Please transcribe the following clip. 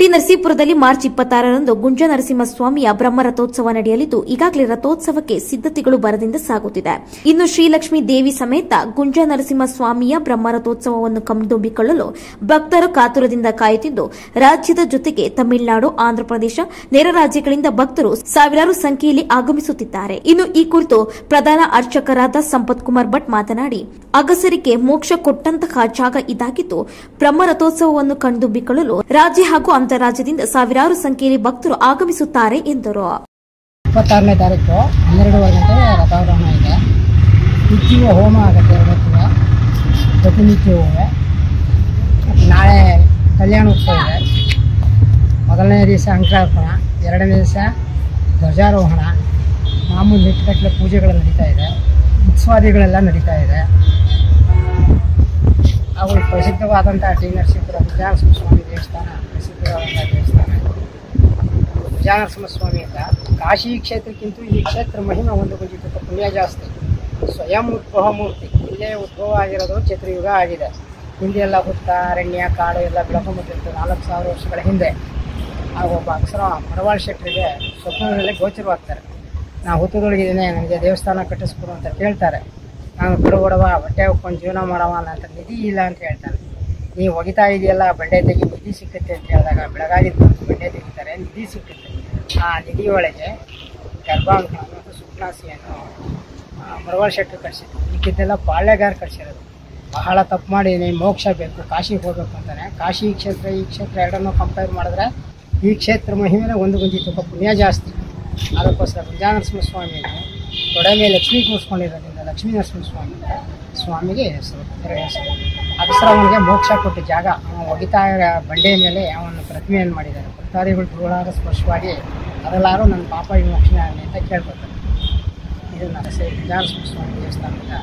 T ನರಸೀಪುರದಲ್ಲಿ March 26ರಂದು ಗುಂಜ ನರಸಿಂಹಸ್ವಾಮಿಯ ಬ್ರಹ್ಮರಥೋತ್ಸವ ನಡೆಯಲಿದ್ದು ಈಗಾಗಲೇ ರಥೋತ್ಸವಕ್ಕೆ ಸಿದ್ದತೆಗಳು ಭರದಿಂದ ಸಾಗುತ್ತಿದೆ. ಇನ್ನು ಶ್ರೀಲಕ್ಷ್ಮೀ ದೇವಿ ಸಮೇತ ಗುಂಜ ನರಸಿಂಹಸ್ವಾಮಿಯ ಬ್ರಹ್ಮರಥೋತ್ಸವವನ್ನು ಕಣ್ತುಂಬಿಕೊಳ್ಳಲು ಭಕ್ತರು ಕಾತುರದಿಂದ ಕಾಯುತ್ತಿದ್ದು, ರಾಜ್ಯದ ಜೊತೆಗೆ ತಮಿಳುನಾಡು, ಆಂಧ್ರಪ್ರದೇಶ, ನೆರೆ ರಾಜ್ಯಗಳಿಂದ ಭಕ್ತರು ಸಾವಿರಾರು ಸಂಖ್ಯೆಯಲ್ಲಿ ಆಗಮಿಸುತ್ತಿದ್ದಾರೆ. ಇನ್ನು ಈ ಕುರಿತು ಪ್ರಧಾನ ಅರ್ಚಕರಾದ ಸಂಪತ್ ಕುಮಾರ್ ಭಟ್ ಮಾತನಾಡಿ, ಅಗಸರಿಗೆ ಮೋಕ್ಷ ಕೊಟ್ಟಂತಹ ಜಾಗ ಇದಾಗಿದ್ದು, ಬ್ರಹ್ಮರಥೋತ್ಸವವನ್ನು ಕಣ್ತುಂಬಿಕೊಳ್ಳಲು ರಾಜ್ಯ ಹಾಗೂ ರಾಜ್ಯದಿಂದ ಸಾವಿರಾರು ಸಂಖ್ಯೆಯಲ್ಲಿ ಭಕ್ತರು ಆಗಮಿಸುತ್ತಾರೆ ಎಂದರು. 26ನೇ ತಾರೀಕು 12 ಗಂಟೆ ರಥಾವರಣ ಇದೆ. ನಿತ್ಯವೂ ಹೋಮ ಆಗುತ್ತೆ. ಇವತ್ತಿಗೆ ಪ್ರತಿನಿತ್ಯವೂ ನಾಳೆ ಕಲ್ಯಾಣ ಉತ್ಸವ ಇದೆ. ಮೊದಲನೇ ದಿವಸ ಅಂಕರಾರ್ಪಣ, ಎರಡನೇ ದಿವಸ ಧ್ವಜಾರೋಹಣ, ಮಾಮೂಲು ನಿಟ್ಟುಗಟ್ಟಲೆ ಪೂಜೆಗಳು ನಡೀತಾ ಇದೆ. ಉತ್ಸವಾದಿಗಳೆಲ್ಲ ನಡೀತಾ ಇದೆ. ಹಾಗೂ ಪ್ರಸಿದ್ಧವಾದಂಥ ಟಿ ನರಸೀಪುರ ಗುಂಜಾನರಸಿಂಹಸ್ವಾಮಿ ದೇವಸ್ಥಾನ ಪ್ರಸಿದ್ಧವಾದಂಥ ದೇವಸ್ಥಾನ. ಗುಂಜಾನರಸಿಂಹಸ್ವಾಮಿ ಅಂತ ಕಾಶಿ ಕ್ಷೇತ್ರಕ್ಕಿಂತ ಈ ಕ್ಷೇತ್ರ ಮಹಿಮೆ ಒಂದು ಕೊಂಚಿತ ಪುಣ್ಯ ಜಾಸ್ತಿ. ಸ್ವಯಂ ಉದ್ಭವ ಮೂರ್ತಿ, ಇಲ್ಲೇ ಉದ್ಭವ ಆಗಿರೋದು ಚತುರ್ಯುಗ ಆಗಿದೆ. ಹಿಂದೆಲ್ಲ ಹುತ್ತ, ಅರಣ್ಯ, ಕಾಡು ಎಲ್ಲ ಬೆಳಕೊಂಬಿಟ್ಟಿತ್ತು 4000 ವರ್ಷಗಳ ಹಿಂದೆ. ಆಗ ಒಬ್ಬ ಅಕ್ಷರ ಮರವಾಳ ಶೆಟ್ಟರಿಗೆ ಸ್ವಪ್ನದಲ್ಲೇ ಗೋಚರವಾಗ್ತಾರೆ. ನಾವು ಹುತ್ತದೊಳಗಿದ್ದೇನೆ, ನನಗೆ ದೇವಸ್ಥಾನ ಕಟ್ಟಿಸ್ಕೊಡು ಅಂತ ಕೇಳ್ತಾರೆ. ನಾನು ಬಿಡುಗಡವ, ಹೊಟ್ಟೆ ಹೊಕ್ಕೊಂಡು ಜೀವನ ಮಾಡವ ಅಂತ ನಿಧಿ ಇಲ್ಲ ಅಂತ ಹೇಳ್ತಾನೆ. ನೀವು ಒಗಿತಾ ಇದೆಯಲ್ಲ, ಬಂಡೆ ತೆಗಿ, ನಿಧಿ ಸಿಕ್ಕುತ್ತೆ ಅಂತ ಹೇಳಿದಾಗ ಬೆಳಗಾಗಿದ್ದು ಬಂಡೆ ತೆಗಿತಾರೆ, ನಿಧಿ ಸಿಕ್ಕುತ್ತೆ. ಆ ನಿಧಿಯೊಳಗೆ ಗರ್ಭಾಂಗ ಮತ್ತು ಸುಪ್ನಾಸಿಯನ್ನು ಮರವಾಳ ಶೆಟ್ಟರು ಕಳಿಸಿದ್ರು. ಈಗಿದ್ದೆಲ್ಲ ಪಾಳ್ಯಗಾರ ಕಳಿಸಿರೋದು. ಬಹಳ ತಪ್ಪು ಮಾಡಿದ್ದೀನಿ, ಮೋಕ್ಷ ಬೇಕು, ಕಾಶಿಗೆ ಹೋಗ್ಬೇಕು ಅಂತಾನೆ. ಕಾಶಿ ಕ್ಷೇತ್ರ ಈ ಕ್ಷೇತ್ರ ಎರಡನ್ನೂ ಕಂಪೇರ್ ಮಾಡಿದ್ರೆ ಈ ಕ್ಷೇತ್ರ ಮಹಿಮೆನೇ ಒಂದು ಗುಂಜಿ ತುಪ್ಪ ಪುಣ್ಯ ಜಾಸ್ತಿ. ಅದಕ್ಕೋಸ್ಕರ ಗುಂಜಾನರಸಿಂಹಸ್ವಾಮಿಯನ್ನು ತೊಡೆ ಮೇಲೆ ಲಕ್ಷ್ಮೀ ಕೂರಿಸ್ಕೊಂಡಿರೋದ್ರಿಂದ ಲಕ್ಷ್ಮೀ ನರಸಿಂಹಸ್ವಾಮಿ ಸ್ವಾಮಿಗೆ ಹೆಸರು. ಅಗಸರವನಿಗೆ ಮೋಕ್ಷ ಕೊಟ್ಟ ಜಾಗ. ಅವನು ಒಗಿತಾ ಬಂಡೆ ಮೇಲೆ ಅವನ ಪ್ರತಿಮೆಯನ್ನು ಮಾಡಿದ್ದಾರೆ. ಭಕ್ತಾದಿಗಳು ಧೂಳಾದ ಸ್ಪರ್ಶವಾಗಿ ಅದೆಲ್ಲರೂ ನನ್ನ ಪಾಪ ವಿಮೋಕ್ಷಣೆ ಆಗಲಿ ಅಂತ ಕೇಳ್ಕೊತಾರೆ. ಇದನ್ನು ಗುಂಜಾನರಸಿಂಹಸ್ವಾಮಿ ದೇವಸ್ಥಾನದಿಂದ